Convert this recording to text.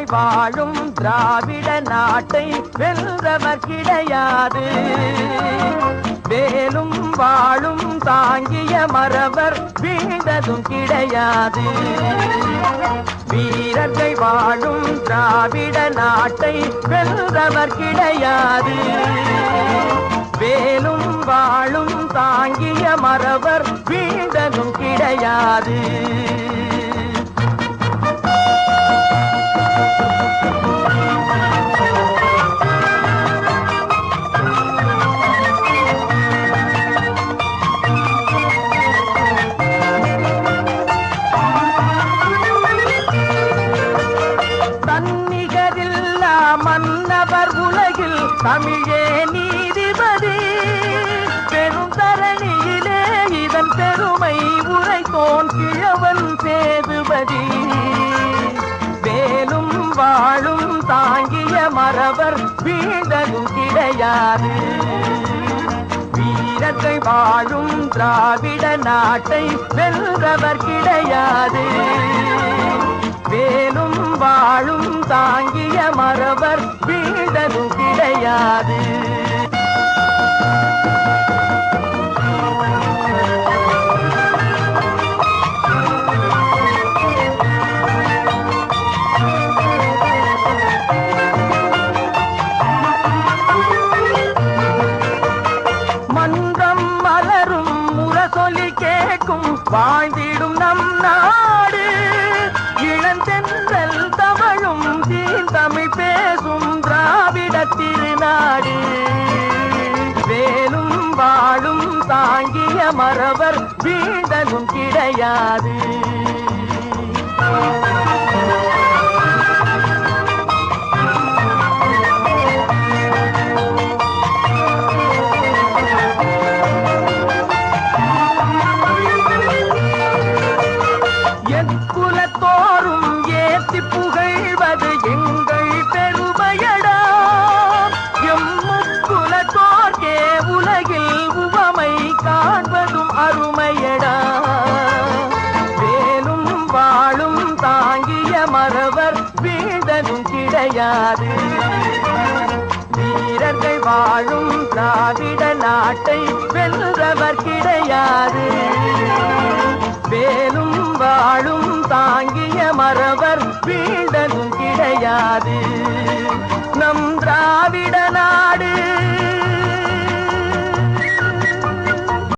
வாழும் திராவிட நாட்டை வென்றவர் கிடையாது. வேலும் வாழும் தாங்கிய மறவர் வீழ்ந்ததும் கிடையாது. வீரர்கள் வாழும் திராவிட நாட்டை வென்றவர் கிடையாது. வேலும் வாழும் தாங்கிய மறவர் வீழ்ந்ததும் கிடையாது. மன்னவர் உலகில் தமிழே நீதிபதி. பெருந்தரணியிலே இதன் பெருமை உரைத்தோன் கிழவன் சேதுபதி. வேலும் வாழும் தாங்கிய மறவர் வீழ்ந்ததும் கிடையாது. வீரர்கள் வாழும் திராவிட நாட்டை வென்றவர் கிடையாது. வேலும் வாழும் தாங்கிய மறவர் வீழ்ந்ததும் கிடையாது. மன்றம் மலரும் முரசொலி கேட்கும் வாழ்ந்திடும் நம் நாடு. இளந்தென்றல் தமிழும் தீந்தமிழ் பேசும் திராவிட திருநாடு. வேலும் வாழும் தாங்கிய மறவர் வீழ்ந்ததும் கிடையாது. குலத்தோறும் ஏத்தி புகழ்வது எங்கள் பெருமையடா. எம்முக்குலத்தோர்க்கே உலகில் உவமை காண்பதும் அருமையடா. வேலும் வாழும் தாங்கிய மறவர் வீழ்ந்ததும் கிடையாது. வீரர்கள் வாழும் திராவிட நாட்டை வென்றவர் கிடையாது. வேலும் வாழும் தாங்கிய மறவர் வீழ்ந்ததும் கிடையாது.